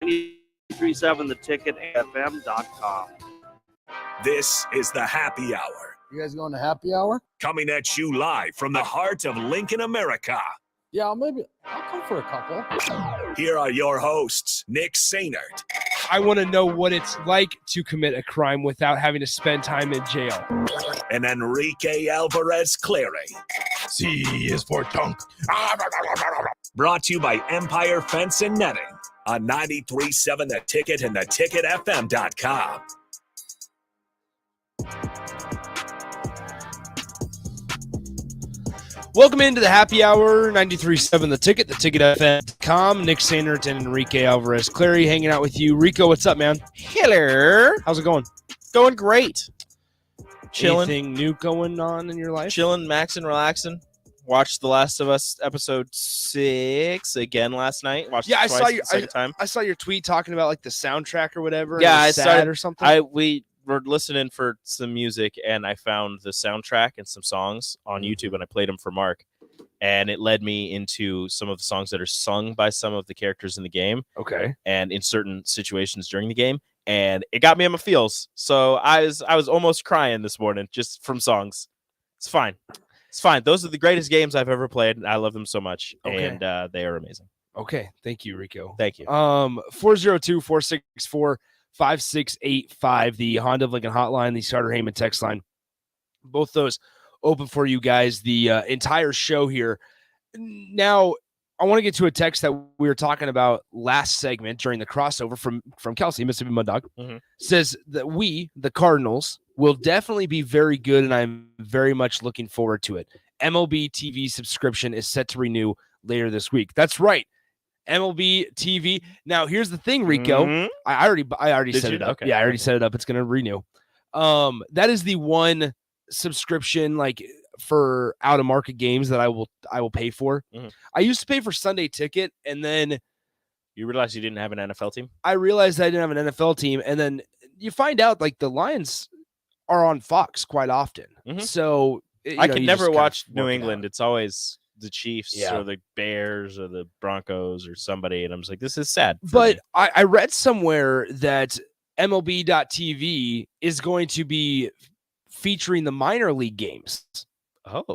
93.7 The Ticket, FM.com. This is the Happy Hour. You guys going to happy hour? Coming at you live from the heart of Lincoln, America. Yeah, I'll come for a couple. Here are your hosts, Nick Sainert. I want to know what it's like to commit a crime without having to spend time in jail. And Enrique Alvarez Clary. C is for tunk. Brought to you by Empire Fence and Netting on 93.7 The Ticket and theticketfm.com. Welcome into the Happy Hour, 93.7 The Ticket, theticketfm.com. Nick Sainert and Enrique Alvarez Clary hanging out with you. Rico, what's up, man? Hello. How's it going? Going great. Chilling. Anything new going on in your life? Chilling, maxing, relaxing. Watched The Last of Us episode 6 again last night. Watched it twice, I saw your tweet talking about like the soundtrack or whatever. Yeah, I started or something. We were listening for some music, and I found the soundtrack and some songs on YouTube, and I played them for Mark, and it led me into some of the songs that are sung by some of the characters in the game. Okay. And in certain situations during the game, and it got me on my feels. So I was almost crying this morning just from songs. It's fine. It's fine. Those are the greatest games I've ever played, and I love them so much. Okay. And they are amazing. Okay. Thank you, Rico. Thank you. 402-464-5685, the Honda of Lincoln hotline, the Starter Heyman text line. Both those open for you guys the entire show here. Now, I want to get to a text that we were talking about last segment during the crossover from Kelsey, Mississippi Mud Dog. Mm-hmm. Says that we, the Cardinals, will definitely be very good, and I'm very much looking forward to it. MLB TV subscription is set to renew later this week. That's right. MLB TV. Now, here's the thing, Rico. Mm-hmm. I already set it up. Okay. Yeah, I already set it up. It's going to renew. That is the one subscription like for out of market games that I will pay for. Mm-hmm. I used to pay for Sunday Ticket, and then you realized you didn't have an NFL team. I realized I didn't have an NFL team, and then you find out like the Lions are on Fox quite often. Mm-hmm. So I can never watch New England. It's always the Chiefs or the Bears or the Broncos or somebody, and I'm just like, this is sad. But I read somewhere that MLB.TV is going to be featuring the minor league games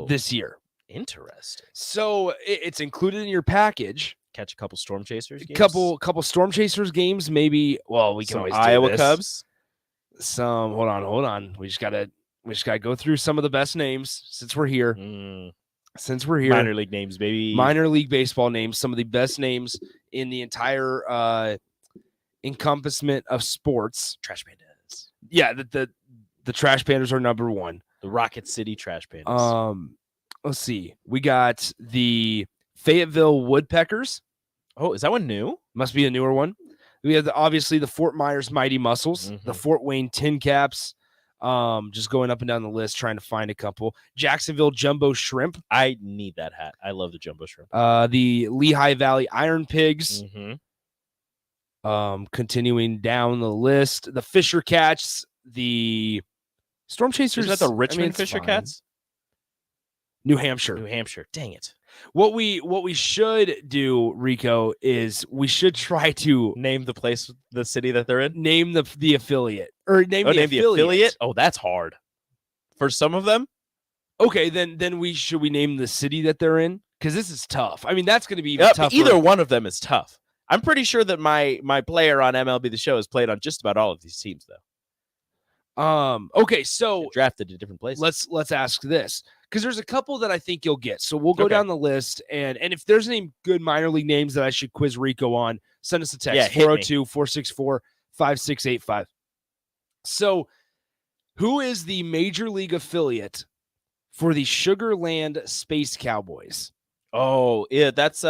this year. Interesting. So it's included in your package. Catch a couple Storm Chasers games. Couple Storm Chasers games, maybe. Well, we can always do Iowa this. Cubs. Some hold on. We just gotta go through some of the best names since we're here. Minor league names, baby. Minor league baseball names, some of the best names in the entire encompassment of sports. Trash Pandas. Yeah, the Trash Pandas are number one. The Rocket City Trash Pandas. Let's see. We got the Fayetteville Woodpeckers. Oh, is that one new? Must be a newer one. We have obviously the Fort Myers Mighty Muscles, the Fort Wayne Tin Caps. Just going up and down the list, trying to find a couple. Jacksonville Jumbo Shrimp. I need that hat. I love the Jumbo Shrimp. The Lehigh Valley Iron Pigs. Continuing down the list, the Fisher Cats, the Storm Chasers. Is that the Richmond Fisher Cats? New Hampshire. Dang it. What we should do, Rico, is we should try to name the place, the city that they're in. Name the affiliate, or name the affiliate. Oh, that's hard for some of them. Okay, then should we name the city that they're in? Because this is tough. I mean, that's going to be even tougher. Either one of them is tough. I'm pretty sure that my player on MLB The Show has played on just about all of these teams, though. Okay, so drafted to different places. Let's ask this, because there's a couple that I think you'll get. So we'll go down the list, and if there's any good minor league names that I should quiz Rico on, send us a text, 402-464-5685. So who is the major league affiliate for the Sugar Land Space Cowboys? Oh, yeah, that's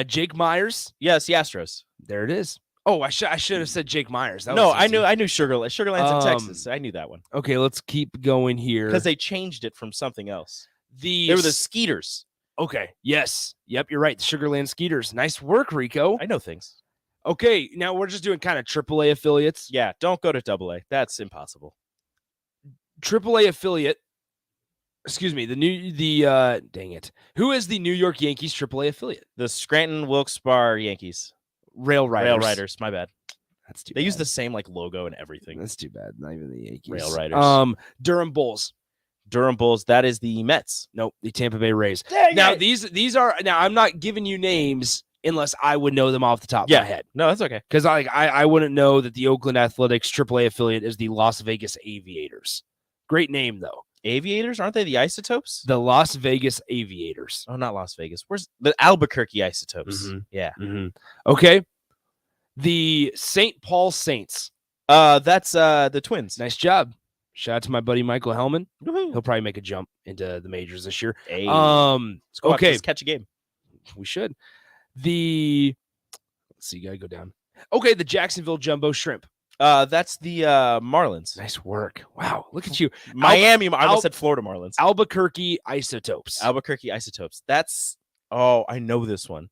Jake Myers. Yes, the Astros. There it is. Oh, I should have said Jake Myers. I knew Sugar Land. Sugar Land's in Texas. I knew that one. Okay, let's keep going here. Because they changed it from something else. They were the Skeeters. Okay. Yes. Yep, you're right. The Sugar Land Skeeters. Nice work, Rico. I know things. Okay, now we're just doing kind of AAA affiliates. Yeah, don't go to AA. That's impossible. AAA affiliate. Excuse me. Dang it. Who is the New York Yankees AAA affiliate? The Scranton Wilkes-Barre Yankees. Rail Riders. Rail Riders. My bad. That's too They bad. use the same like logo and everything. That's too bad. Not even the Yankees. Rail Riders. Durham Bulls. Durham Bulls. That is the Mets. Nope, the Tampa Bay Rays. Dang Now it! these are now. I'm not giving you names unless I would know them off the top of my head. No, that's okay. Because I wouldn't know that the Oakland Athletics AAA affiliate is the Las Vegas Aviators. Great name though. Aviators, aren't they the Isotopes? The Las Vegas Aviators. Oh, not Las Vegas. Where's the Albuquerque Isotopes? Mhm. Yeah. Okay. The St. Paul Saints. That's the Twins. Nice job. Shout out to my buddy Michael Hellman. Woohoo. He'll probably make a jump into the majors this year. Hey. Let's go okay. Let's catch a game. We should. Let's see, gotta go down. Okay, the Jacksonville Jumbo Shrimp. That's the Marlins. Nice work. Wow, look at you. Miami. I almost said Florida Marlins. Albuquerque Isotopes. Albuquerque Isotopes. That's. Oh, I know this one.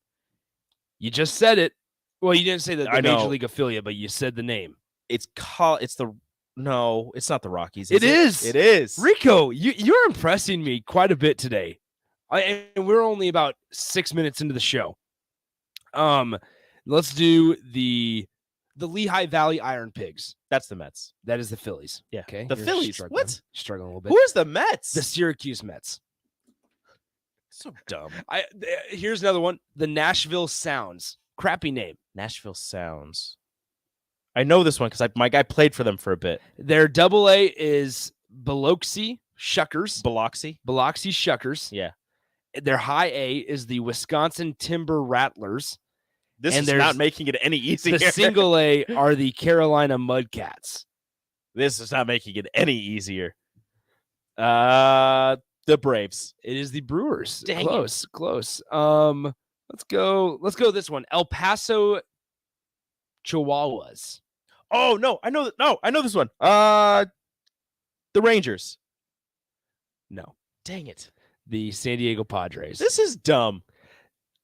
You just said it. Well, you didn't say the I Major know. League affiliate, but you said the name. It's the. No, it's not the Rockies. It is. It is. Rico, you're impressing me quite a bit today. And we're only about 6 minutes into the show. Let's do the Lehigh Valley Iron Pigs. That's the Mets. That is the Phillies. Yeah. Okay. The You're Phillies. struggling. What? Struggling a little bit. Who is the Mets? The Syracuse Mets. So dumb. Here's another one. The Nashville Sounds. Crappy name. Nashville Sounds. I know this one because my guy played for them for a bit. Their AA is Biloxi Shuckers. Biloxi. Biloxi Shuckers. Yeah. Their high A is the Wisconsin Timber Rattlers. This And is there's not making it any easier. The single A are the Carolina Mudcats. This is not making it any easier. The Braves. It is the Brewers. Dang close. Let's go this one. El Paso Chihuahuas. Oh no, I know this one. The Rangers. No. Dang it. The San Diego Padres. This is dumb.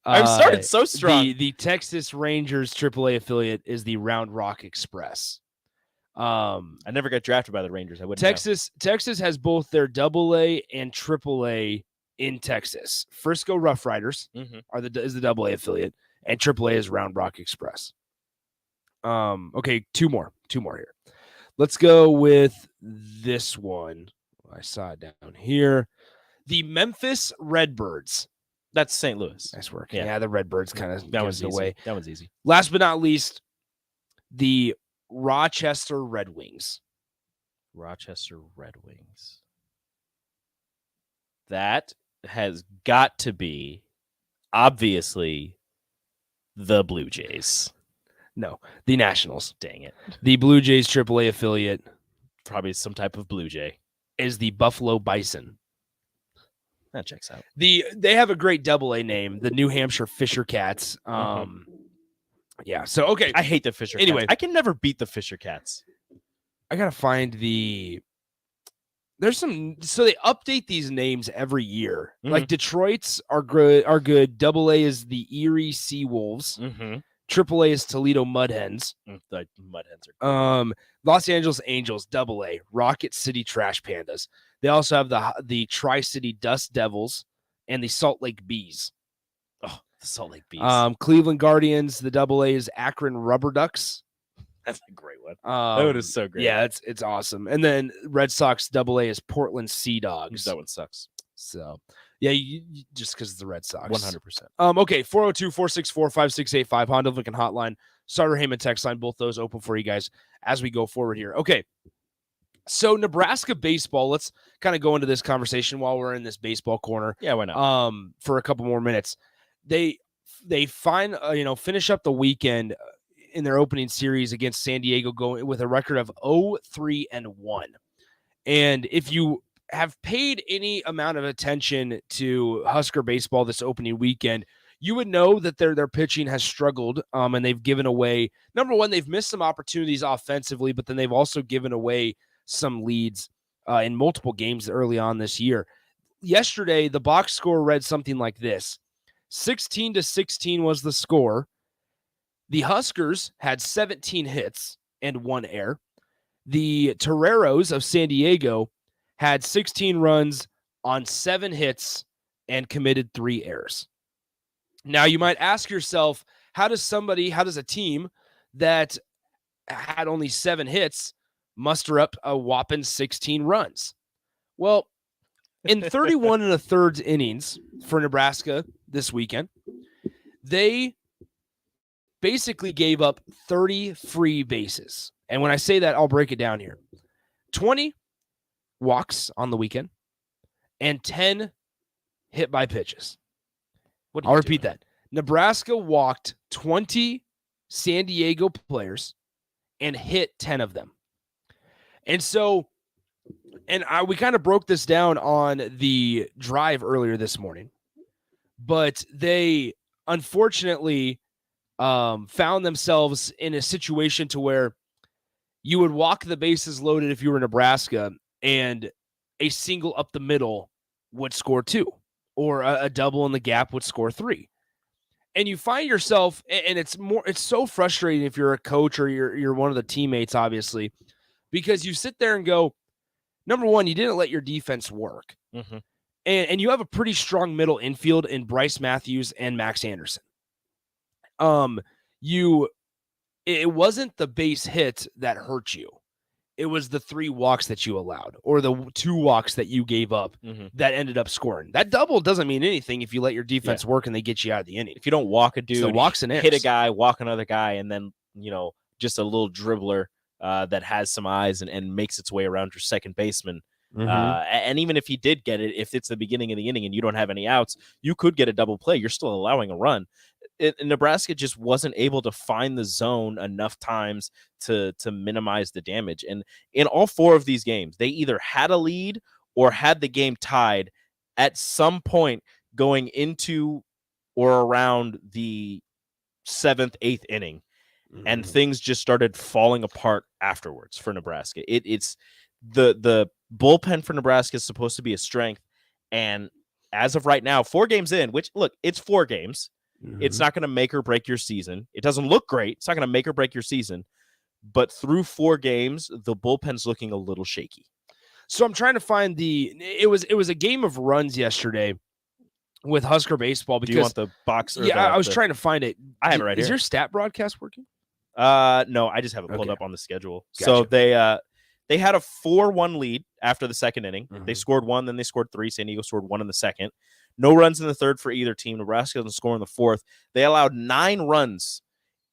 I've started so strong. The Texas Rangers AAA affiliate is the Round Rock Express. I never got drafted by the Rangers. I wouldn't know. Texas has both their AA and AAA in Texas. Frisco Rough Riders is the AA affiliate, and AAA is Round Rock Express. Okay, two more here. Let's go with this one. I saw it down here. The Memphis Redbirds. That's St. Louis. Nice work. Yeah. Yeah, the Redbirds kind of That one's gives it easy. away. That one's easy. Last but not least, the Rochester Red Wings. Rochester Red Wings. That has got to be, obviously, the Blue Jays. No, the Nationals. Dang it. The Blue Jays AAA affiliate Probably some type of Blue Jay. is the Buffalo Bison. That checks out. They have a great AA name, the New Hampshire Fisher Cats. Yeah, so okay. I hate the Fisher Anyway. Cats. I can never beat the Fisher Cats. I gotta find there's some, so they update these names every year. Like Detroit's are good. AA is the Erie Sea Wolves. AAA is Toledo Mud Hens. The Mud Hens are cool. Los Angeles Angels AA, Rocket City Trash Pandas. They also have the Tri-City Dust Devils and the Salt Lake Bees. Oh, the Salt Lake Bees. Cleveland Guardians, the AA is Akron Rubber Ducks. That's a great one. That is so great. Yeah, it's awesome. And then Red Sox AA is Portland Sea Dogs. That one sucks. So, yeah, you just because it's the Red Sox. 100%. Okay, 402-464-5685, Honda Lincoln Hotline, Starter Heyman text line, both those open for you guys as we go forward here. Okay, so Nebraska baseball, let's kind of go into this conversation while we're in this baseball corner. Yeah, why not? For a couple more minutes. They finish up the weekend in their opening series against San Diego, going with a record of 0-3-1. And if you have paid any amount of attention to Husker baseball this opening weekend, you would know that their pitching has struggled, and they've given away, number one, they've missed some opportunities offensively, but then they've also given away some leads in multiple games early on this year. Yesterday, the box score read something like this. 16-16 was the score. The Huskers had 17 hits and 1 error. The Toreros of San Diego had 16 runs on 7 hits and committed 3 errors. Now, you might ask yourself, How does a team that had only 7 hits muster up a whopping 16 runs? Well, in 31 and a third innings for Nebraska this weekend, they basically gave up 30 free bases. And when I say that, I'll break it down here. 20 walks on the weekend and 10 hit by pitches. I'll repeat that. Nebraska walked 20 San Diego players and hit 10 of them. And so, we kind of broke this down on the drive earlier this morning, but they unfortunately found themselves in a situation to where you would walk the bases loaded if you were Nebraska, and a single up the middle would score 2, or a double in the gap would score 3. And you find yourself, and it's so frustrating if you're a coach or you're one of the teammates, obviously, because you sit there and go, number one, you didn't let your defense work. Mm-hmm. And you have a pretty strong middle infield in Bryce Matthews and Max Anderson. It wasn't the base hit that hurt you. It was the 3 walks that you allowed, or the 2 walks that you gave up that ended up scoring. That double doesn't mean anything if you let your defense work and they get you out of the inning. If you don't walk a dude, walks and hit a guy, walk another guy, and then, just a little dribbler that has some eyes and makes its way around your second baseman. And even if he did get it, if it's the beginning of the inning and you don't have any outs, you could get a double play. You're still allowing a run. Nebraska just wasn't able to find the zone enough times to minimize the damage. And in all 4 of these games, they either had a lead or had the game tied at some point going into or around the 7th, 8th inning. And things just started falling apart afterwards for Nebraska. It's the bullpen for Nebraska is supposed to be a strength. And as of right now, 4 games in, which, look, it's 4 games. It's not going to make or break your season. It doesn't look great. It's not going to make or break your season. But through 4 games, the bullpen's looking a little shaky. So I'm trying to find it was a game of runs yesterday with Husker Baseball. Because, do you want the box? Or I was trying to find it. I have it right here. Is your stat broadcast working? No, I just have it pulled up on the schedule. Gotcha. So they had a 4-1 lead after the second inning. They scored 1, then they scored 3. San Diego scored 1 in the second. No runs in the third for either team. Nebraska doesn't score in the fourth. They allowed 9 runs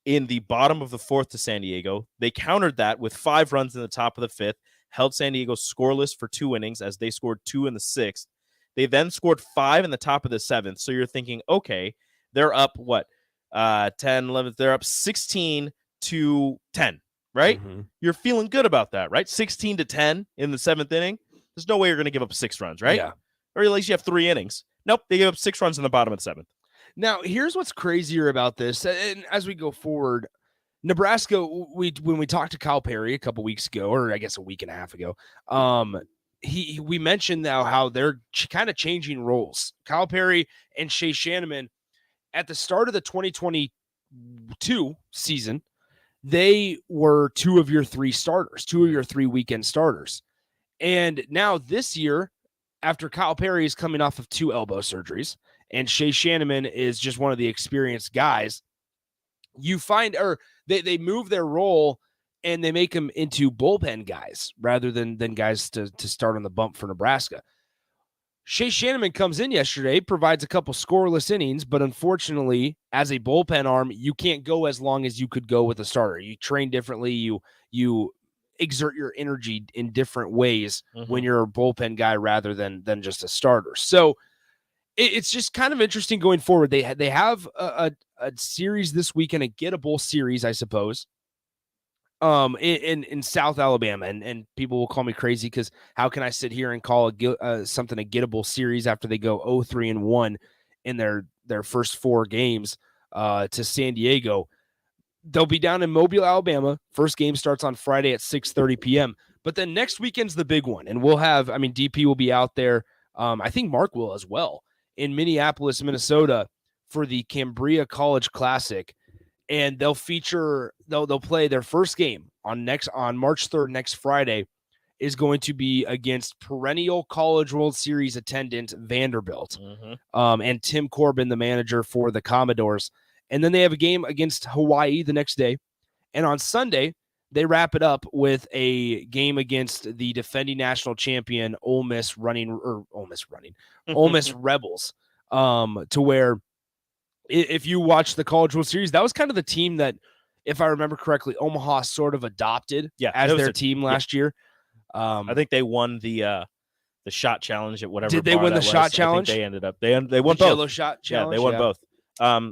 in the bottom of the fourth to San Diego. They countered that with 5 runs in the top of the fifth, held San Diego scoreless for 2 innings as they scored 2 in the sixth. They then scored 5 in the top of the seventh. So you're thinking, okay, they're up 10, 11, they're up 16 to 10, right? You're feeling good about that, right? 16 to 10 in the 7th inning. There's no way you're going to give up 6 runs, right? Yeah. Or at least you have 3 innings. Nope, they gave up 6 runs in the bottom of the 7th. Now, here's what's crazier about this. And as we go forward, Nebraska, when we talked to Kyle Perry a couple weeks ago, or I guess a week and a half ago, we mentioned now how they're kind of changing roles. Kyle Perry and Shea Shanneman, at the start of the 2022 season, they were 2 of your 3 starters, 2 of your 3 weekend starters. And now this year, after Kyle Perry is coming off of 2 elbow surgeries, and Shea Shanneman is just one of the experienced guys, you find, or they move their role and they make them into bullpen guys rather than guys to start on the bump for Nebraska. Shea Shanneman comes in yesterday, provides a couple scoreless innings, but unfortunately, as a bullpen arm, you can't go as long as you could go with a starter. You train differently. You exert your energy in different ways when you're a bullpen guy rather than just a starter. So it's just kind of interesting going forward. They have a series this weekend, a gettable series, I suppose, in South Alabama, and people will call me crazy because how can I sit here and call something a gettable series after they go 0-3-1 in their first 4 games to San Diego? They'll be down in Mobile, Alabama. First game starts on Friday at 6:30 p.m. But then next weekend's the big one, and we'll have, DP will be out there. I think Mark will as well in Minneapolis, Minnesota for the Cambria College Classic. And they'll play their first game on March 3rd, next Friday, is going to be against perennial College World Series attendant Vanderbilt. And Tim Corbin, the manager for the Commodores. And then they have a game against Hawaii the next day. And on Sunday, they wrap it up with a game against the defending national champion Ole Miss Rebels, to where if you watch the College World Series, that was kind of the team that, if I remember correctly, Omaha sort of adopted as their team last year. I think they won the shot challenge at whatever. Did they win the shot challenge? I think they ended up they won the both. Jello shot challenge. Yeah, they won both.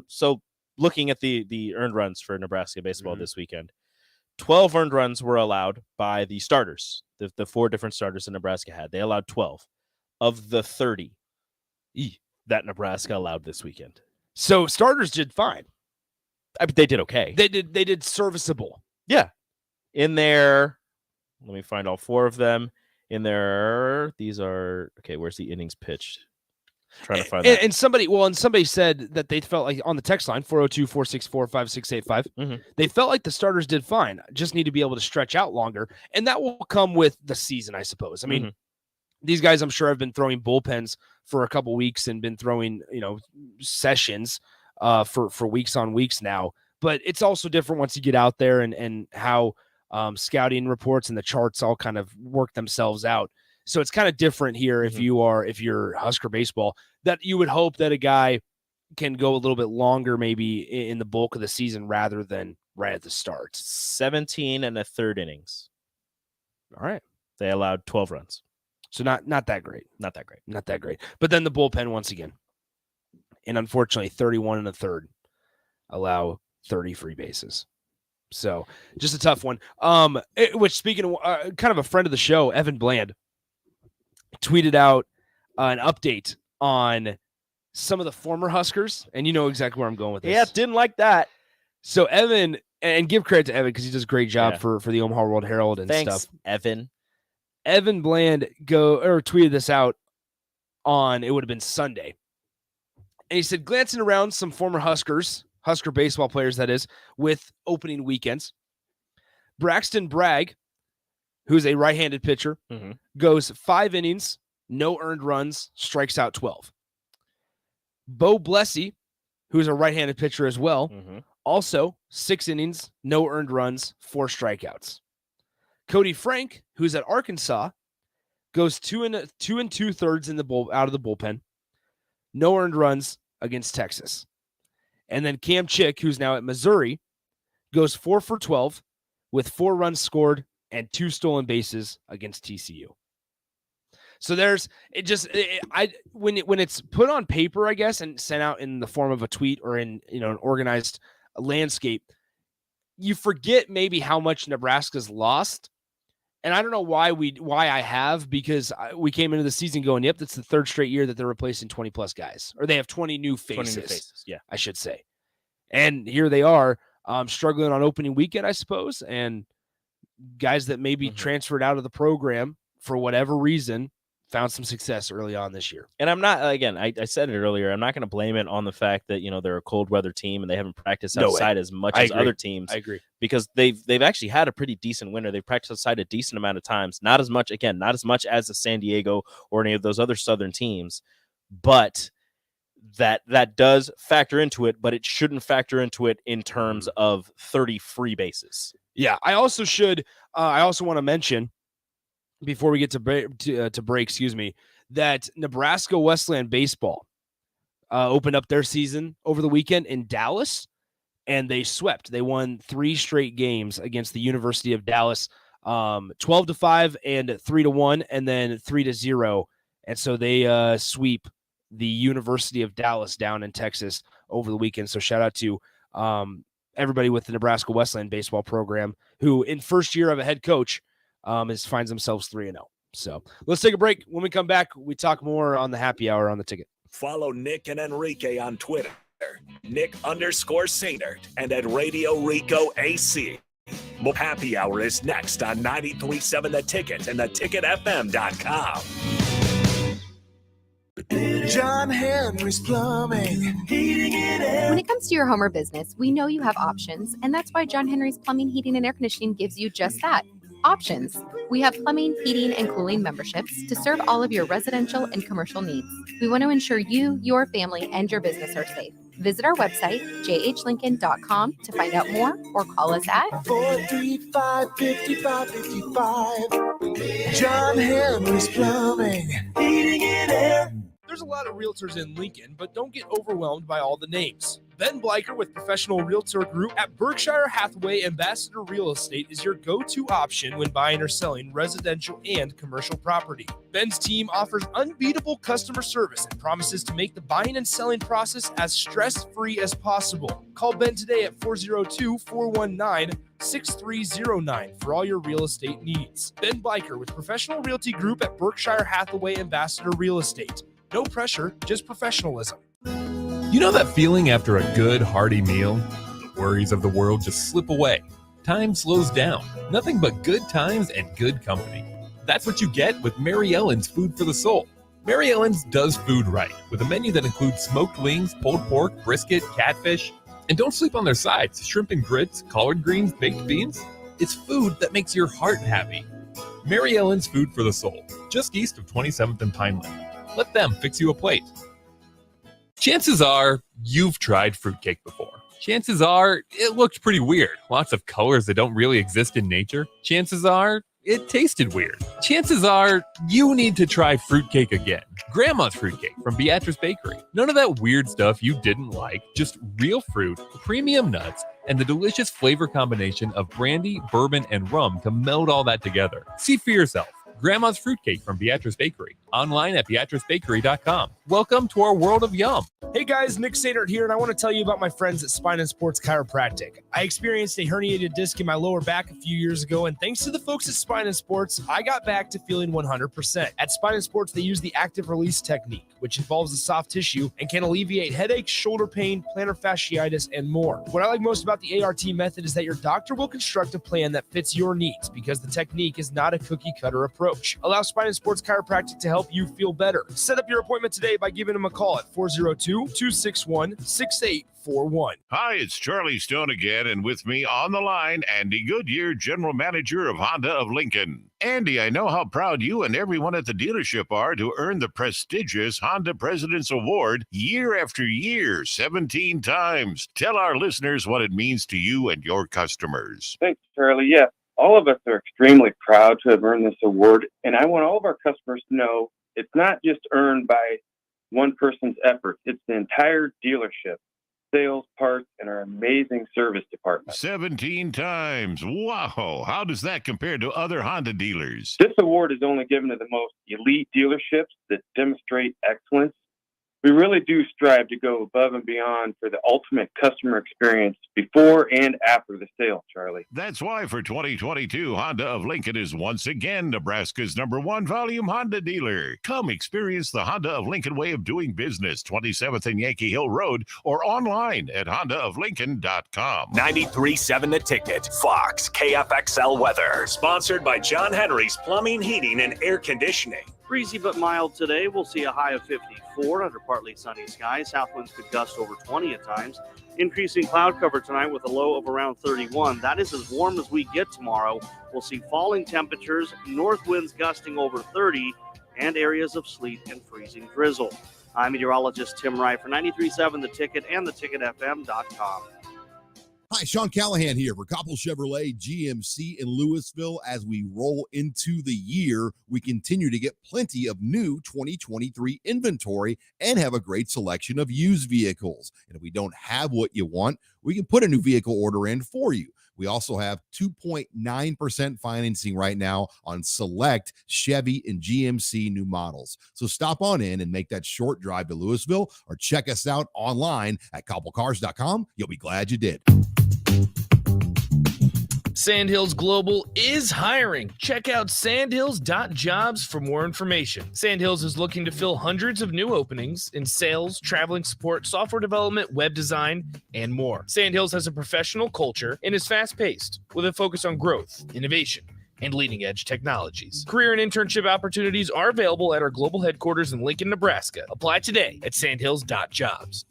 So looking at the earned runs for Nebraska baseball this weekend, 12 earned runs were allowed by the starters. The 4 different starters that Nebraska had, they allowed 12 of the 30 that Nebraska allowed this weekend. So starters did fine. I mean, they did okay. They did serviceable. Yeah. In there, let me find all 4 of them. In there, these are okay. Where's the innings pitched? Trying to find that. And somebody said that they felt like on the text line 402-464-5685. They felt like the starters did fine. Just need to be able to stretch out longer, and that will come with the season, I suppose. I mean, these guys, I'm sure, have been throwing bullpens for a couple weeks and been throwing, sessions for weeks on weeks now. But it's also different once you get out there and how scouting reports and the charts all kind of work themselves out. So it's kind of different here if you're Husker baseball, that you would hope that a guy can go a little bit longer maybe in the bulk of the season rather than right at the start. 17 and a third innings. All right. They allowed 12 runs. So not that great. Not that great. Not that great. But then the bullpen once again. And unfortunately, 31 and a third allow 30 free bases. So just a tough one. Which, speaking of kind of a friend of the show, Evan Bland, tweeted out an update on some of the former Huskers, and you know exactly where I'm going with this. Yeah, didn't like that. So Evan, and give credit to Evan because he does a great job for the Omaha World Herald and stuff. Evan. Evan Bland tweeted this out on, it would have been Sunday. And he said, glancing around some former Husker baseball players, that is, with opening weekends, Braxton Bragg, who's a right-handed pitcher, goes 5 innings, no earned runs, strikes out 12. Bo Blessy, who's a right-handed pitcher as well, also 6 innings, no earned runs, 4 strikeouts. Cody Frank, who's at Arkansas, goes 2 2/3 out of the bullpen, no earned runs against Texas. And then Cam Chick, who's now at Missouri, goes 4 for 12 with 4 runs scored and 2 stolen bases against TCU. So when it's put on paper, I guess, and sent out in the form of a tweet or in an organized landscape, you forget maybe how much Nebraska's lost. And I don't know why I have, because we came into the season going, yep, that's the 3rd straight year that they're replacing 20 plus guys, or they have 20 new faces. 20 new faces, yeah, I should say. And here they are, struggling on opening weekend, I suppose, and guys that maybe transferred out of the program for whatever reason found some success early on this year. And I'm not, again, I said it earlier, I'm not going to blame it on the fact that, they're a cold weather team and they haven't practiced outside as much as other teams. I agree. Because they've actually had a pretty decent winter. They've practiced outside a decent amount of times. Not as much as the San Diego or any of those other Southern teams, but that does factor into it, but it shouldn't factor into it in terms of 30 free bases. Yeah, I also want to mention, before we get to break, that Nebraska Westland Baseball opened up their season over the weekend in Dallas, and they swept. They won 3 straight games against the University of Dallas, 12-5 and 3-1, and then 3-0. And so they sweep the University of Dallas down in Texas over the weekend. So shout out to everybody with the Nebraska Westland Baseball program, who in first year of a head coach finds themselves 3-0. So let's take a break. When we come back, we talk more on the happy hour on the ticket. Follow Nick and Enrique on Twitter, Nick_Sainert, and at Radio Rico AC. More happy hour is next on 93.7 The Ticket and theticketfm.com. John Henry's Plumbing, Heating and Air. When it comes to your home or business, we know you have options, and that's why John Henry's Plumbing, Heating, and Air Conditioning gives you just that. Options. We have plumbing, heating, and cooling memberships to serve all of your residential and commercial needs. We want to ensure you, your family, and your business are safe. Visit our website, jhlincoln.com, to find out more or call us at 435-5555. John Henry's Plumbing, Heating and Air. There's a lot of realtors in Lincoln, but don't get overwhelmed by all the names. Ben Bleicher with Professional Realtor Group at Berkshire Hathaway Ambassador Real Estate is your go-to option when buying or selling residential and commercial property. Ben's team offers unbeatable customer service and promises to make the buying and selling process as stress-free as possible. Call Ben today at 402-419-6309 for all your real estate needs. Ben Bleicher with Professional Realty Group at Berkshire Hathaway Ambassador Real Estate. No pressure, just professionalism. You know that feeling after a good, hearty meal? The worries of the world just slip away. Time slows down. Nothing but good times and good company. That's what you get with Mary Ellen's Food for the Soul. Mary Ellen's does food right, with a menu that includes smoked wings, pulled pork, brisket, catfish. And don't sleep on their sides, shrimp and grits, collard greens, baked beans. It's food that makes your heart happy. Mary Ellen's Food for the Soul, just east of 27th and Pineland. Let them fix you a plate. Chances are you've tried fruitcake before. Chances are it looked pretty weird. Lots of colors that don't really exist in nature. Chances are it tasted weird. Chances are you need to try fruitcake again. Grandma's fruitcake from Beatrice Bakery. None of that weird stuff you didn't like, just real fruit, premium nuts, and the delicious flavor combination of brandy, bourbon, and rum to meld all that together. See for yourself. Grandma's Fruitcake from Beatrice Bakery. Online at beatricebakery.com. Welcome to our world of yum. Hey guys, Nick Sadert here, and I want to tell you about my friends at Spine and Sports Chiropractic. I experienced a herniated disc in my lower back a few years ago, and thanks to the folks at Spine and Sports, I got back to feeling 100%. At Spine and Sports, they use the active release technique, which involves the soft tissue and can alleviate headaches, shoulder pain, plantar fasciitis, and more. What I like most about the ART method is that your doctor will construct a plan that fits your needs because the technique is not a cookie-cutter approach. Allow Spine and Sports Chiropractic to help you feel better. Set up your appointment today by giving them a call at 402-261-6841. Hi, it's Charlie Stone again, and with me on the line, Andy Goodyear, General Manager of Honda of Lincoln. Andy, I know how proud you and everyone at the dealership are to earn the prestigious Honda President's Award year after year, 17 times. Tell our listeners what it means to you and your customers. Thanks, Charlie. Yeah, all of us are extremely proud to have earned this award, and I want all of our customers to know it's not just earned by one person's effort. It's the entire dealership, sales, parts, and our amazing service department. 17 times. Wow. How does that compare to other Honda dealers? This award is only given to the most elite dealerships that demonstrate excellence. We really do strive to go above and beyond for the ultimate customer experience before and after the sale, Charlie. That's why for 2022, Honda of Lincoln is once again Nebraska's #1 volume Honda dealer. Come experience the Honda of Lincoln way of doing business, 27th and Yankee Hill Road, or online at hondaoflincoln.com. 93.7 The Ticket, Fox, KFXL weather. Sponsored by John Henry's Plumbing, Heating, and Air Conditioning. Breezy but mild today. We'll see a high of 54 under partly sunny skies. South winds could gust over 20 at times. Increasing cloud cover tonight with a low of around 31. That is as warm as we get tomorrow. We'll see falling temperatures, north winds gusting over 30, and areas of sleet and freezing drizzle. I'm meteorologist Tim Wright for 93.7 The Ticket and theticketfm.com. Hi, Sean Callahan here for Koppel Chevrolet GMC in Louisville. As we roll into the year, we continue to get plenty of new 2023 inventory and have a great selection of used vehicles. And if we don't have what you want, we can put a new vehicle order in for you. We also have 2.9% financing right now on select Chevy and GMC new models. So stop on in and make that short drive to Louisville or check us out online at koppelcars.com. You'll be glad you did. Sandhills Global is hiring. Check out sandhills.jobs for more information. Sandhills is looking to fill hundreds of new openings in sales, traveling support, software development, web design, and more. Sandhills has a professional culture and is fast-paced with a focus on growth, innovation, and leading-edge technologies. Career and internship opportunities are available at our global headquarters in Lincoln, Nebraska. Apply today at sandhills.jobs.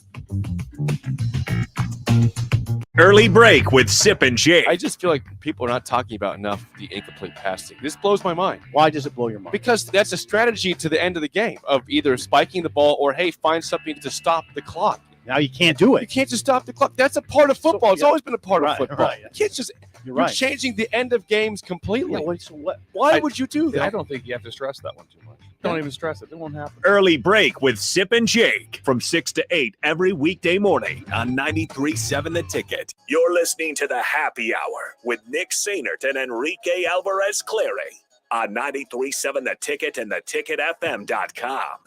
Early break with Sip and Jake. I just feel like people are not talking about enough the incomplete passing. This blows my mind. Why does it blow your mind? Because that's a strategy to the end of the game of either spiking the ball or, hey, find something to stop the clock. Now you can't do You it. can't just stop the clock. That's a part of football. It's yeah. always been a part of Right, football. right. You can't just. You're You're right. changing the end of games completely. Yeah, so what? Why would you do that? I don't think you have to stress that one too much. Don't even stress it. It won't happen. Early break with Sip and Jake from 6 to 8 every weekday morning on 93.7 The Ticket. You're listening to the Happy Hour with Nick Sainert and Enrique Alvarez Clary on 93.7 The Ticket and theticketfm.com.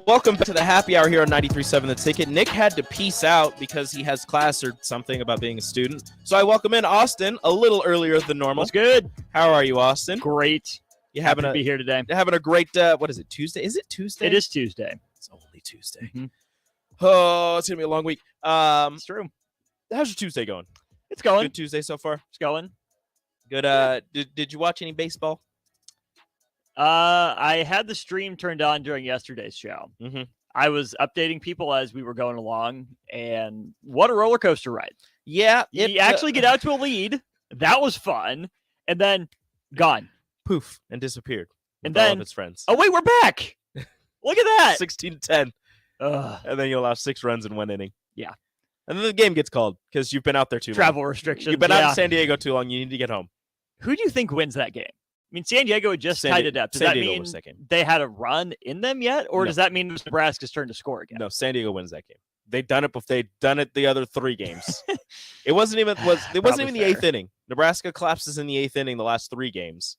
Welcome to the happy hour here on 93.7 The Ticket. Nick had to peace out because he has class or something about being a student. So I welcome in Austin a little earlier than normal. What's good? How are you, Austin? Great. You Happy having to be here today. having a great what is it? Tuesday? Is it Tuesday? It is Tuesday. It's only Tuesday. Mhm. Oh, it's gonna be a long week. It's true. How's your Tuesday going? It's going. Good Tuesday so far. It's going. Good. Did you watch any baseball? I had the stream turned on during yesterday's show. Mm-hmm. I was updating people as we were going along, and what a roller coaster ride! Yeah, You actually get out to a lead. That was fun, and then gone. Poof and disappeared. And with all then of its friends. Oh wait, we're back! Look at that. 16-10. Ugh. And then you allow 6 runs in 1 inning. Yeah. And then the game gets called because you've been out there too long. Travel restrictions. You've been out yeah. in San Diego too long. You need to get home. Who do you think wins that game? I mean, San Diego had just tied it up. Does San that Diego mean wins that game. they had a run in them yet, or No. does that mean it's Nebraska's turn to score again? No, San Diego wins that game. They've done it before. They've done it the other 3 games. It wasn't even Probably the fair. 8th inning. Nebraska collapses in the 8th inning the last 3 games.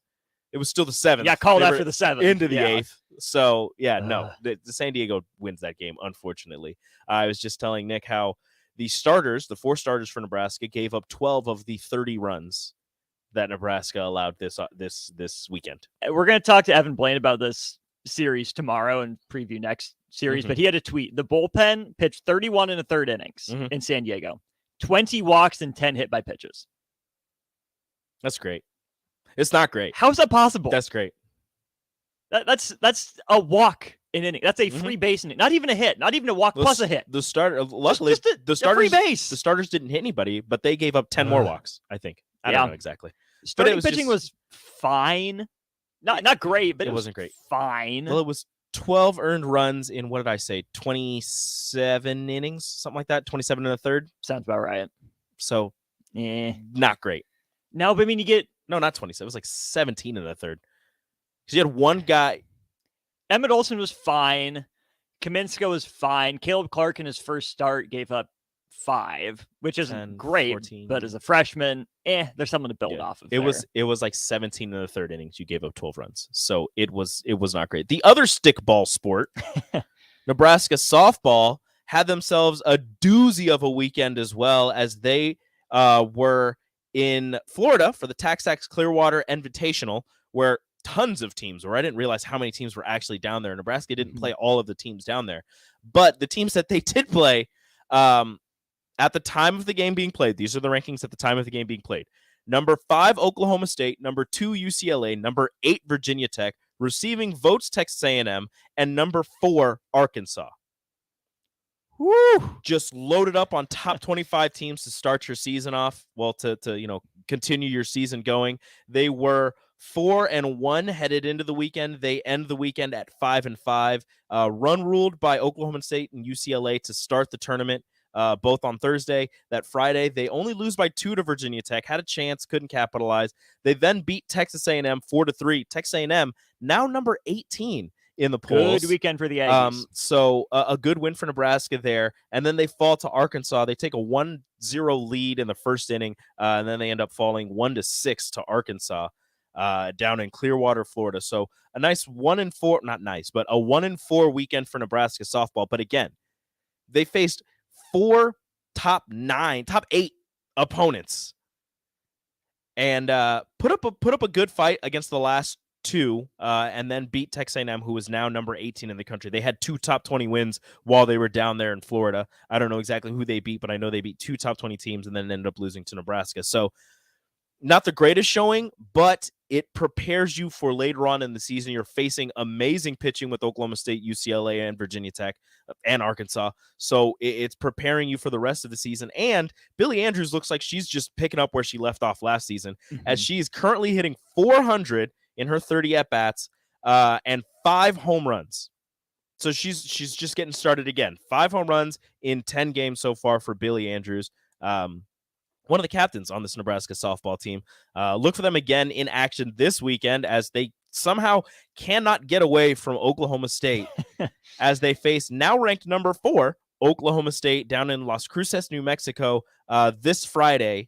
It was still the 7th. Yeah, called They after were the 7th. into the Yeah. 8th. So yeah, no, the San Diego wins that game. Unfortunately, I was just telling Nick how the 4 starters for Nebraska gave up 12 of the 30 runs that Nebraska allowed this weekend. We're going to talk to Evan Blaine about this series tomorrow and preview next series, Mhm. but he had a tweet. The bullpen pitched 31 in the 3rd innings Mhm. in San Diego, 20 walks and 10 hit by pitches. That's great. It's not great. How is that possible? That's great. That's a walk in inning. That's a free base inning. Not even a hit. Not even a walk plus a hit. The starter, luckily, just a the free starters, base. the starters didn't hit anybody, but they gave up 10 more walks. I think. I Yeah. don't know exactly. Starting was pitching just- was fine. Not great, but It it wasn't great. Fine. Well, it was 12 earned runs in what did I say? 27 innings, something like that. 27 and a third. Sounds about right. So, not great. No, but I mean, you get not 27. It was like 17 and a third. Because you had one guy. Emmett Olson was fine. Kaminska was fine. Caleb Clark in his first start gave up 5, which isn't 10, great, 14. but as a freshman, there's something to build off of. It was like 17 in the 3rd innings. You gave up 12 runs, so it was not great. The other stickball sport, Nebraska softball, had themselves a doozy of a weekend as well, as they were in Florida for the TaxAx Clearwater Invitational, where tons of teams were. I didn't realize how many teams were actually down there. Nebraska didn't play all of the teams down there, but the teams that they did play at the time of the game being played, these are the rankings at the time of the game being played. Number 5, Oklahoma State. Number 2, UCLA. Number 8, Virginia Tech. Receiving votes, Texas A&M. And number 4, Arkansas. Woo! Just loaded up on top 25 teams to start your season off. Well, to continue your season going. They were 4-1 headed into the weekend. They end the weekend at 5-5. Run ruled by Oklahoma State and UCLA to start the tournament. Both on Thursday. That Friday, they only lose by 2 to Virginia Tech. Had a chance, couldn't capitalize. They then beat Texas A&M 4-3. Texas A&M now number 18 in the polls. Good weekend for the Aggies. So a good win for Nebraska there. And then they fall to Arkansas. They take a 1-0 lead in the first inning, and then they end up falling 1-6 to Arkansas down in Clearwater, Florida. So a nice 1-4, not nice, but a 1-4 weekend for Nebraska softball. But again, they faced 4 top 8 opponents, and put up a good fight against the last 2, and then beat Texas A&M, who is now number 18 in the country. They had 2 top 20 wins while they were down there in Florida. I don't know exactly who they beat, but I know they beat 2 top 20 teams and then ended up losing to Nebraska. So not the greatest showing, but it prepares you for later on in the season. You're facing amazing pitching with Oklahoma State, UCLA, and Virginia Tech and Arkansas. So it's preparing you for the rest of the season. And Billie Andrews looks like she's just picking up where she left off last season, as she's currently hitting 400 in her 30 at-bats and 5 home runs. So she's just getting started again. 5 home runs in 10 games so far for Billie Andrews. One of the captains on this Nebraska softball team. Look for them again in action this weekend as they somehow cannot get away from Oklahoma State as they face now ranked number 4 Oklahoma State down in Las Cruces, New Mexico this Friday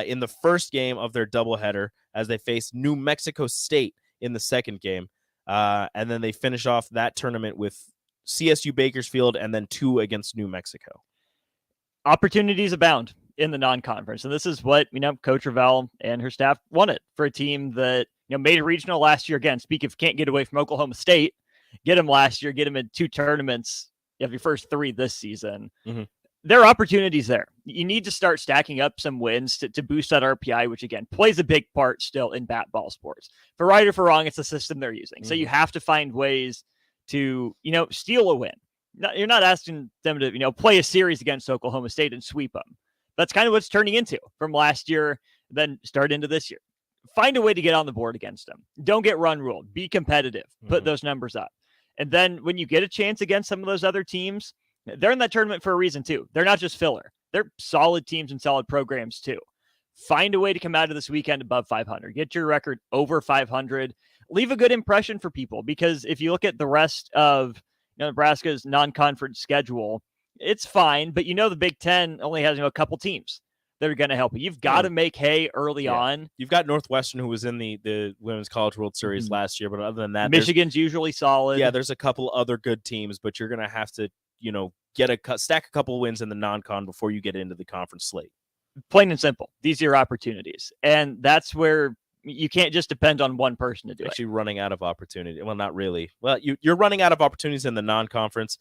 in the first game of their doubleheader as they face New Mexico State in the second game. And then they finish off that tournament with CSU Bakersfield and then 2 against New Mexico. Opportunities abound in the non-conference. And this is what, Coach Ravel and her staff wanted for a team that, made a regional last year. Again, speak of can't get away from Oklahoma State, get them last year, get them in 2 tournaments. You have your first 3 this season. There are opportunities there. You need to start stacking up some wins to boost that RPI, which again plays a big part still in bat ball sports. For right or for wrong, it's the system they're using. So you have to find ways to, steal a win. You're not asking them to, play a series against Oklahoma State and sweep them. That's kind of what's turning into from last year, then start into this year. Find a way to get on the board against them. Don't get run ruled. Be competitive. Put those numbers up. And then when you get a chance against some of those other teams, they're in that tournament for a reason too. They're not just filler. They're solid teams and solid programs too. Find a way to come out of this weekend above 500. Get your record over 500. Leave a good impression for people, because if you look at the rest of Nebraska's non-conference schedule, it's fine, but the Big Ten only has a couple teams that are going to help you. You've got to make hay early on. You've got Northwestern, who was in the Women's College World Series last year, but other than that, Michigan's usually solid. Yeah, there's a couple other good teams, but you're going to have to, stack a couple wins in the non-con before you get into the conference slate. Plain and simple. These are your opportunities, and that's where you can't just depend on one person to do Actually running out of opportunity. Well, not really. Well, you're running out of opportunities in the non-conference.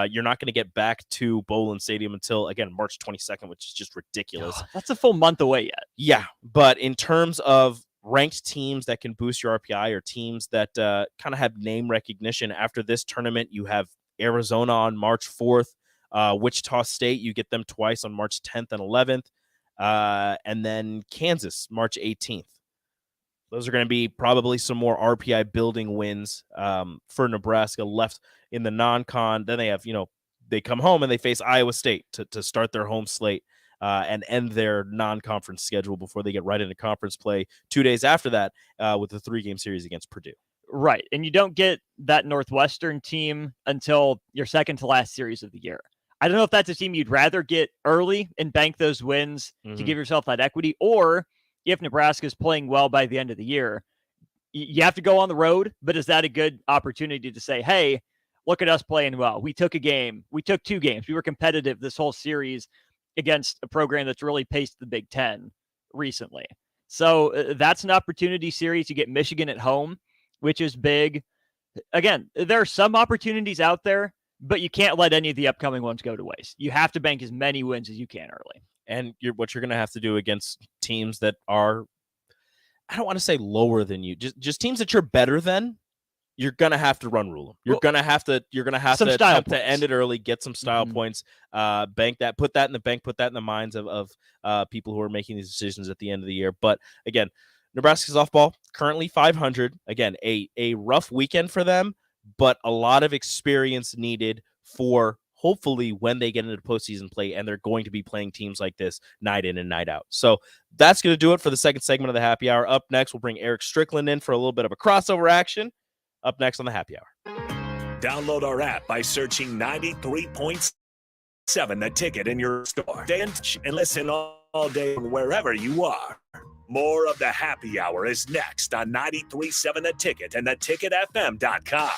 You're not going to get back to Bowlin Stadium until, again, March 22nd, which is just ridiculous. That's a full month away yet. Yeah, but in terms of ranked teams that can boost your RPI or teams that kind of have name recognition, after this tournament, you have Arizona on March 4th. Wichita State, you get them twice on March 10th and 11th. And then Kansas, March 18th. Those are going to be probably some more RPI building wins for Nebraska left in the non-con. Then they have, they come home and they face Iowa State to start their home slate and end their non-conference schedule before they get right into conference play 2 days after that with the 3-game series against Purdue. Right. And you don't get that Northwestern team until your second to last series of the year. I don't know if that's a team you'd rather get early and bank those wins to give yourself that equity, or if Nebraska is playing well by the end of the year, you have to go on the road. But is that a good opportunity to say, hey, look at us playing well? We took a game. We took 2 games. We were competitive this whole series against a program that's really paced the Big Ten recently. So that's an opportunity series. You get Michigan at home, which is big. Again, there are some opportunities out there, but you can't let any of the upcoming ones go to waste. You have to bank as many wins as you can early. And what you're going to have to do against teams that are, I don't want to say lower than you, just teams that you're better than, you're going to have to run rule them. You're going to have to attempt to end it early, get some style points, bank that, put that in the bank, put that in the minds of people who are making these decisions at the end of the year. But again, Nebraska softball currently 500. Again, a rough weekend for them, but a lot of experience needed for hopefully when they get into postseason play, and they're going to be playing teams like this night in and night out. So that's going to do it for the second segment of the Happy Hour. Up next, we'll bring Eric Strickland in for a little bit of a crossover action. Up next on the Happy Hour. Download our app by searching 93.7 The Ticket in your store. Stay in touch and listen all day wherever you are. More of the Happy Hour is next on 93.7 The Ticket and theticketfm.com.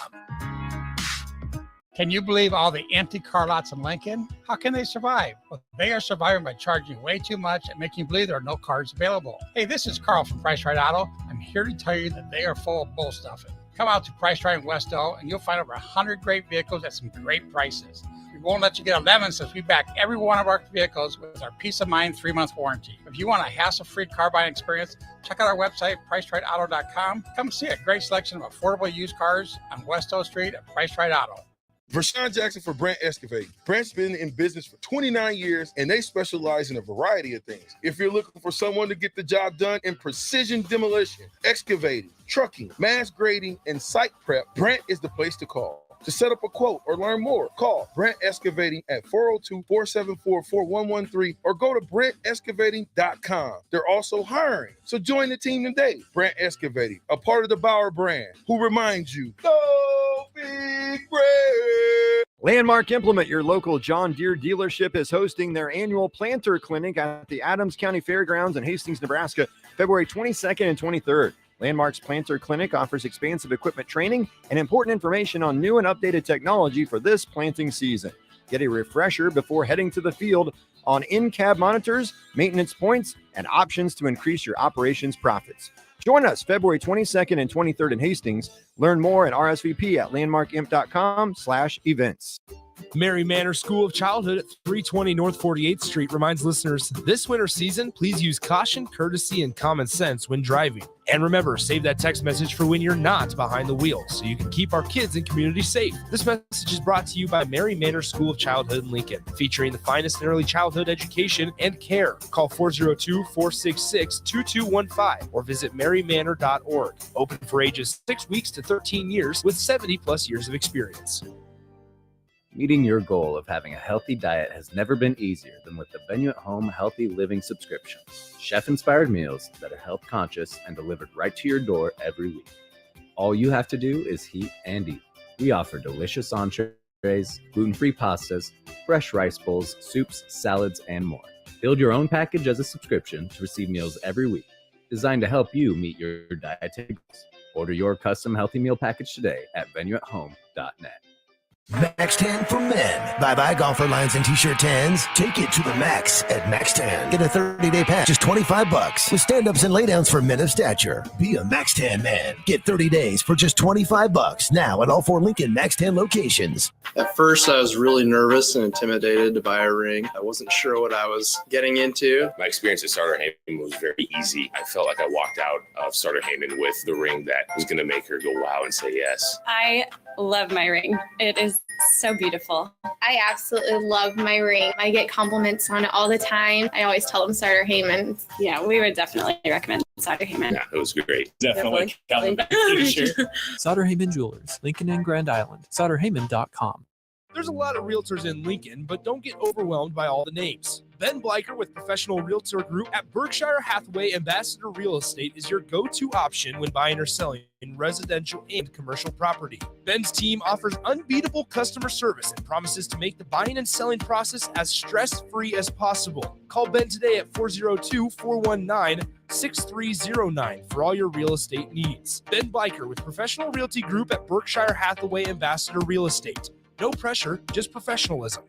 Can you believe all the empty car lots in Lincoln? How can they survive? Well, they are surviving by charging way too much and making you believe there are no cars available. Hey, this is Carl from Price Right Auto. I'm here to tell you that they are full of bull stuffing. Come out to Price Right in Westo and you'll find over 100 great vehicles at some great prices. won't let you get 11 since we back every one of our vehicles with our Peace of Mind 3-month warranty. If you want a hassle-free car buying experience, check out our website, PriceRightAuto.com. Come see a great selection of affordable used cars on West O Street at Price Right Auto. Vershawn Jackson for Brandt Excavating. Brandt's been in business for 29 years, and they specialize in a variety of things. If you're looking for someone to get the job done in precision demolition, excavating, trucking, mass grading, and site prep, Brandt is the place to call. To set up a quote or learn more, call Brandt Excavating at 402-474-4113 or go to BrandtExcavating.com. They're also hiring, so join the team today. Brandt Excavating, a part of the Bauer brand, who reminds you, go Big Red! Landmark Implement, your local John Deere dealership, is hosting their annual planter clinic at the Adams County Fairgrounds in Hastings, Nebraska, February 22nd and 23rd. Landmark's Planter Clinic offers expansive equipment training and important information on new and updated technology for this planting season. Get a refresher before heading to the field on in-cab monitors, maintenance points, and options to increase your operations profits. Join us February 22nd and 23rd in Hastings. Learn more at RSVP at landmarkimp.com/events. Mary Manor School of Childhood at 320 North 48th Street reminds listeners this winter season, please use caution, courtesy, and common sense when driving. And remember, save that text message for when you're not behind the wheel so you can keep our kids and community safe. This message is brought to you by Mary Manor School of Childhood in Lincoln, featuring the finest in early childhood education and care. Call 402-466-2215 or visit marymanor.org. Open for ages 6 weeks to 13 years with 70-plus years of experience. Meeting your goal of having a healthy diet has never been easier than with the Venue at Home Healthy Living subscription. Chef-inspired meals that are health conscious and delivered right to your door every week. All you have to do is heat and eat. We offer delicious entrees, gluten-free pastas, fresh rice bowls, soups, salads, and more. Build your own package as a subscription to receive meals every week, designed to help you meet your dietary goals. Order your custom healthy meal package today at venueathome.net. Max 10 for men. Bye-bye golfer lines and t-shirt 10s. Take it to the max at Max 10. Get a 30-day pass, just $25 with stand-ups and laydowns for men of stature. Be a Max 10 man. Get 30 days for just $25 now at all 4 Lincoln Max 10 locations. At first, I was really nervous and intimidated to buy a ring. I wasn't sure what I was getting into. My experience at Starter Heyman was very easy. I felt like I walked out of Starter Heyman with the ring that was going to make her go wow and say yes. I love my ring. It is so beautiful. I absolutely love my ring. I get compliments on it all the time. I always tell them Starter Heyman. Yeah, we would definitely recommend Starter Heyman. Yeah, it was great. Definitely. Sauter Heyman Jewelers, Lincoln and Grand Island. SauterHeyman.com. There's a lot of realtors in Lincoln, but don't get overwhelmed by all the names. Ben Bleicher with Professional Realtor Group at Berkshire Hathaway Ambassador Real Estate is your go-to option when buying or selling in residential and commercial property. Ben's team offers unbeatable customer service and promises to make the buying and selling process as stress-free as possible. Call Ben today at 402-419-6309 for all your real estate needs. Ben Bleicher with Professional Realty Group at Berkshire Hathaway Ambassador Real Estate. No pressure, just professionalism.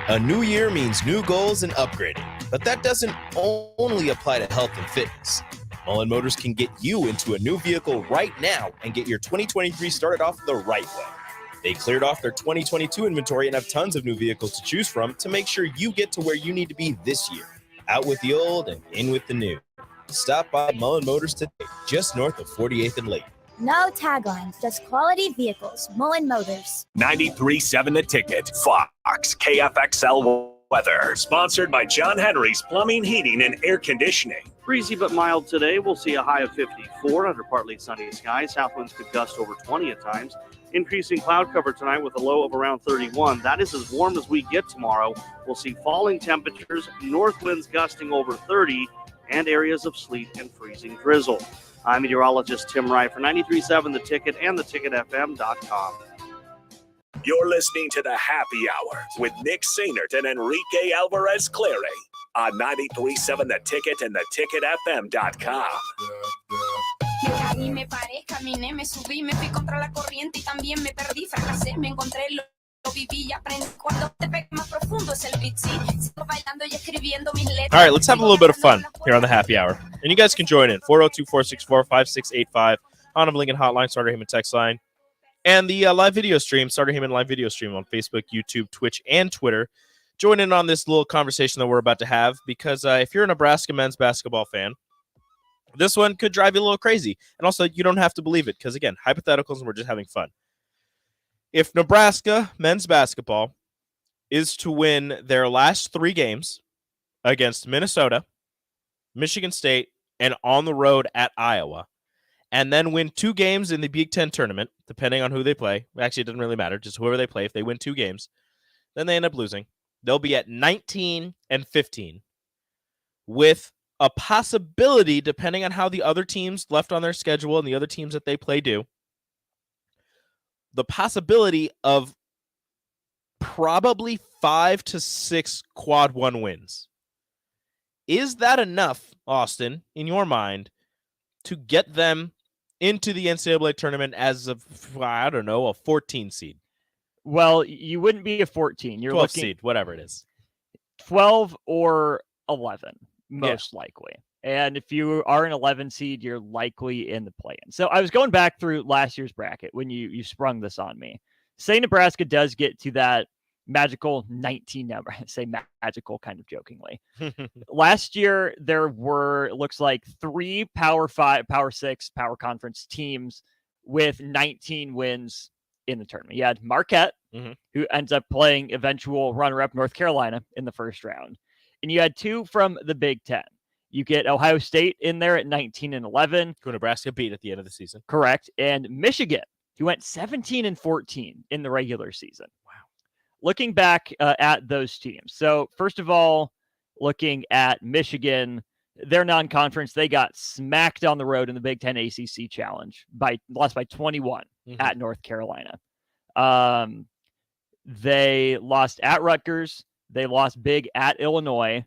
A new year means new goals and upgrading, but that doesn't only apply to health and fitness. Mullen Motors can get you into a new vehicle right now and get your 2023 started off the right way. They cleared off their 2022 inventory and have tons of new vehicles to choose from to make sure you get to where you need to be this year. Out with the old and in with the new. Stop by Mullen Motors today, just north of 48th and Lake. No taglines, just quality vehicles. Mullen Motors. 93.7 The Ticket. Fox KFXL weather. Sponsored by John Henry's Plumbing, Heating, and Air Conditioning. Breezy but mild today. We'll see a high of 54 under partly sunny skies. South winds could gust over 20 at times. Increasing cloud cover tonight with a low of around 31. That is as warm as we get tomorrow. We'll see falling temperatures, north winds gusting over 30, and areas of sleet and freezing drizzle. I'm meteorologist Tim Wright for 93.7 The Ticket and theticketfm.com. You're listening to the Happy Hour with Nick Sainert and Enrique Alvarez Clary on 93.7 The Ticket and theticketfm.com. Me paré, caminé, me subí, me fui contra la corriente y también me perdí, fracasé, me encontré, lo viví y aprendí. Cuando te pegas más profundo es el beat, sí. Sigo bailando y escribiendo mis letras. All right, let's have a little bit of fun here on the Happy Hour. And you guys can join in, 402-464-5685, on the Lincoln Hotline, Starter Heyman text line. And the live video stream, Starter Heyman live video stream on Facebook, YouTube, Twitch, and Twitter. Join in on this little conversation that we're about to have, because if you're a Nebraska men's basketball fan, this one could drive you a little crazy. And also, you don't have to believe it, because, again, hypotheticals, and we're just having fun. If Nebraska men's basketball is to win their last 3 games against Minnesota, Michigan State, and on the road at Iowa, and then win 2 games in the Big Ten tournament, depending on who they play. Actually, it doesn't really matter. Just whoever they play. If they win 2 games, then they end up losing. They'll be at 19-15 with a possibility, depending on how the other teams left on their schedule and the other teams that they play do, the possibility of probably 5 to 6 quad 1 wins. Is that enough, Austin, in your mind, to get them into the NCAA tournament as a 14 seed? Well, you wouldn't be a 14. You're 12 looking seed, whatever it is. 12 or 11, most likely. And if you are an 11 seed, you're likely in the play-in. So I was going back through last year's bracket when you sprung this on me. Say Nebraska does get to that magical 19 number. I say magical kind of jokingly. Last year, there were, it looks like 3 Power 5, Power 6, Power Conference teams with 19 wins in the tournament. You had Marquette, who ends up playing eventual runner-up North Carolina in the first round. And you had 2 from the Big Ten. You get Ohio State in there at 19-11. Who Nebraska beat at the end of the season. Correct. And Michigan, who went 17-14 in the regular season. Wow. Looking back at those teams. So first of all, looking at Michigan, their non-conference, they got smacked on the road in the Big Ten ACC Challenge lost by 21 at North Carolina. They lost at Rutgers. They lost big at Illinois.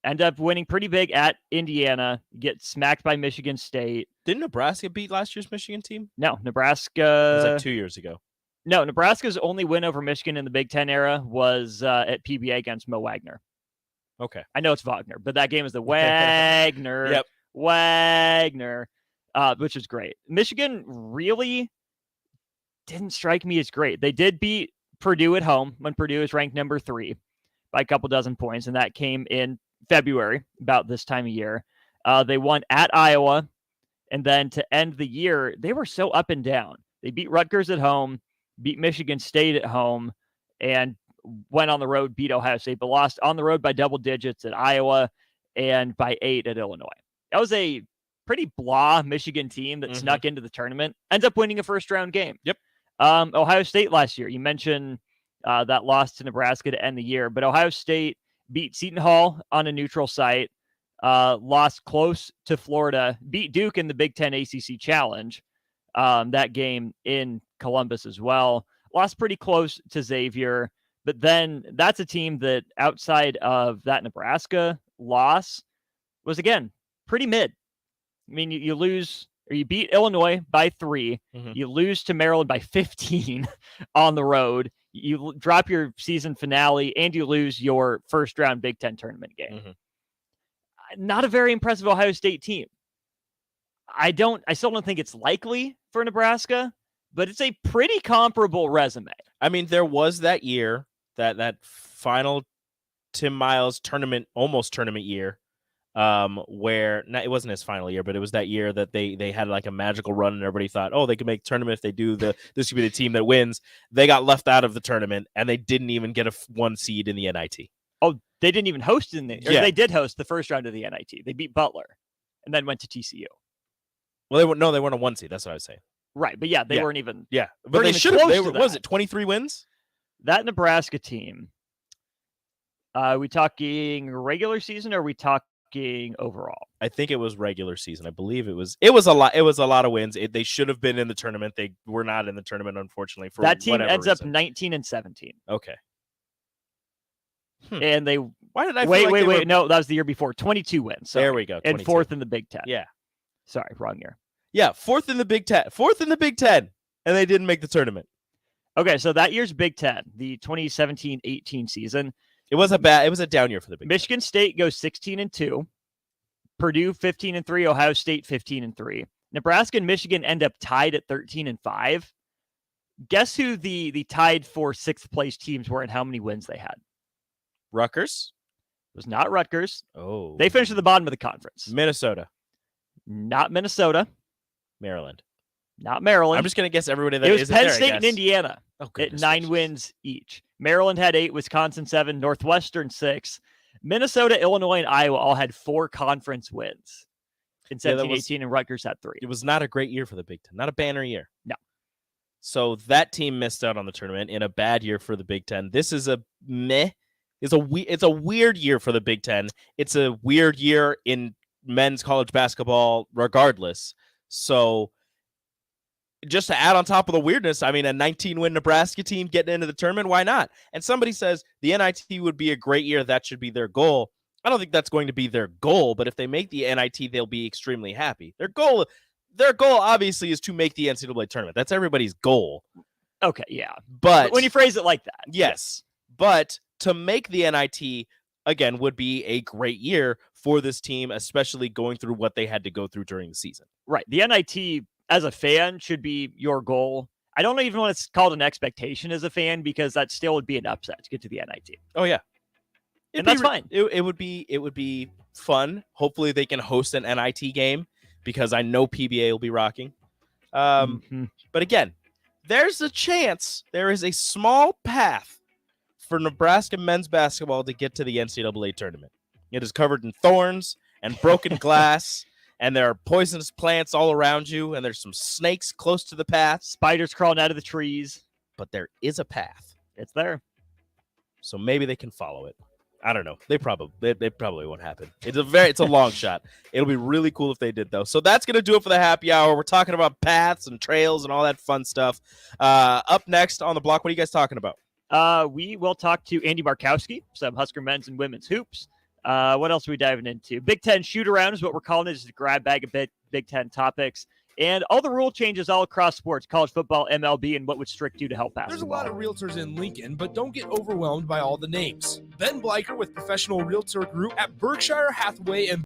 End up winning pretty big at Indiana. Get smacked by Michigan State. Didn't Nebraska beat last year's Michigan team? No, Nebraska. It was like 2 years ago. No, Nebraska's only win over Michigan in the Big Ten era was at PBA against Mo Wagner. Okay. I know it's Wagner, but that game is the Wagner. Yep. Wagner, which is great. Michigan really didn't strike me as great. They did beat Purdue at home when Purdue is ranked number 3 by a couple dozen points, and that came in February, about this time of year. They won at Iowa, and then to end the year, they were so up and down. They beat Rutgers at home, beat Michigan State at home, and went on the road, beat Ohio State, but lost on the road by double digits at Iowa and by 8 at Illinois. That was a pretty blah Michigan team that snuck into the tournament, ends up winning a first-round game. Yep. Ohio State last year, you mentioned that loss to Nebraska to end the year, but Ohio State beat Seton Hall on a neutral site, lost close to Florida, beat Duke in the Big Ten ACC Challenge, that game in Columbus as well, lost pretty close to Xavier, but then that's a team that outside of that Nebraska loss was, again, pretty mid. I mean, you lose, or you beat Illinois by 3, you lose to Maryland by 15 on the road, you drop your season finale, and you lose your first round Big Ten tournament game. Not a very impressive Ohio State team. I still don't think it's likely for Nebraska, but it's a pretty comparable resume. I mean, there was that year, that final Tim Miles tournament, almost tournament year, where it wasn't his final year, but it was that year that they had like a magical run, and everybody thought, oh, they could make tournament if they do this could be the team that wins. They got left out of the tournament, and they didn't even get a 1 seed in the NIT. Oh, they didn't even host they did host the first round of the NIT. They beat Butler and then went to TCU. Well, they weren't a 1 seed. That's what I was saying. Right, but yeah, they weren't even. Yeah, but they should have. Was it 23 wins? That Nebraska team. We talking regular season, or are we talking overall? I think it was regular season. I believe it was a lot. It was a lot of wins. They should have been in the tournament. They were not in the tournament, unfortunately. For that team ends reason. up 19-17. Okay. And they why did I wait? No, that was the year before. 22 wins. Sorry. There we go. 22. And 4th in the Big Ten. Yeah. Sorry, wrong year. Yeah, 4th in the Big Ten. 4th in the Big Ten, and they didn't make the tournament. Okay, so that year's Big Ten, the 2017-18 season, it was a down year for the Big Ten. Michigan State goes 16-2, Purdue 15-3, Ohio State 15-3. Nebraska and Michigan end up tied at 13-5. Guess who the tied for 6th place teams were and how many wins they had? Rutgers? It was not Rutgers. Oh. They finished at the bottom of the conference. Minnesota. Not Minnesota. Maryland. Not Maryland. I'm just going to guess everybody that it was isn't Penn there, I State and guess. Indiana at 9 wins each. Maryland had 8, Wisconsin 7, Northwestern 6. Minnesota, Illinois, and Iowa all had 4 conference wins in 17-18, and Rutgers had 3. It was not a great year for the Big Ten. Not a banner year. No. So that team missed out on the tournament in a bad year for the Big Ten. This is a meh. It's a weird year for the Big Ten. It's a weird year in men's college basketball regardless. So just to add on top of the weirdness, I mean, a 19-win Nebraska team getting into the tournament, why not? And somebody says the NIT would be a great year. That should be their goal. I don't think that's going to be their goal, but if they make the NIT, they'll be extremely happy. Their goal obviously is to make the NCAA tournament. That's everybody's goal. Okay, yeah. But when you phrase it like that. Yes. But to make the NIT, again, would be a great year for this team, especially going through what they had to go through during the season. Right. The NIT, as a fan, should be your goal. I don't even want to call it an expectation as a fan, because that still would be an upset to get to the NIT. Oh, yeah. And that's fine. It would be fun. Hopefully they can host an NIT game, because I know PBA will be rocking. But again, there's a chance, there is a small path for Nebraska men's basketball to get to the NCAA tournament. It is covered in thorns and broken glass, and there are poisonous plants all around you, and there's some snakes close to the path. Spiders crawling out of the trees. But there is a path. It's there. So maybe they can follow it. I don't know. They probably won't happen. It's a long shot. It'll be really cool if they did, though. So that's gonna do it for the happy hour. We're talking about paths and trails and all that fun stuff. Up next on the block, what are you guys talking about? We will talk to Andy Markowski, some Husker men's and women's hoops. What else are we diving into? Big Ten shoot around is what we're calling it. Just a grab bag of Big Ten topics. And all the rule changes all across sports, college football, MLB, and what would strict do to help basketball. There's a lot of realtors in Lincoln, but don't get overwhelmed by all the names. Ben Bleicher with Professional Realtor Group at Berkshire Hathaway and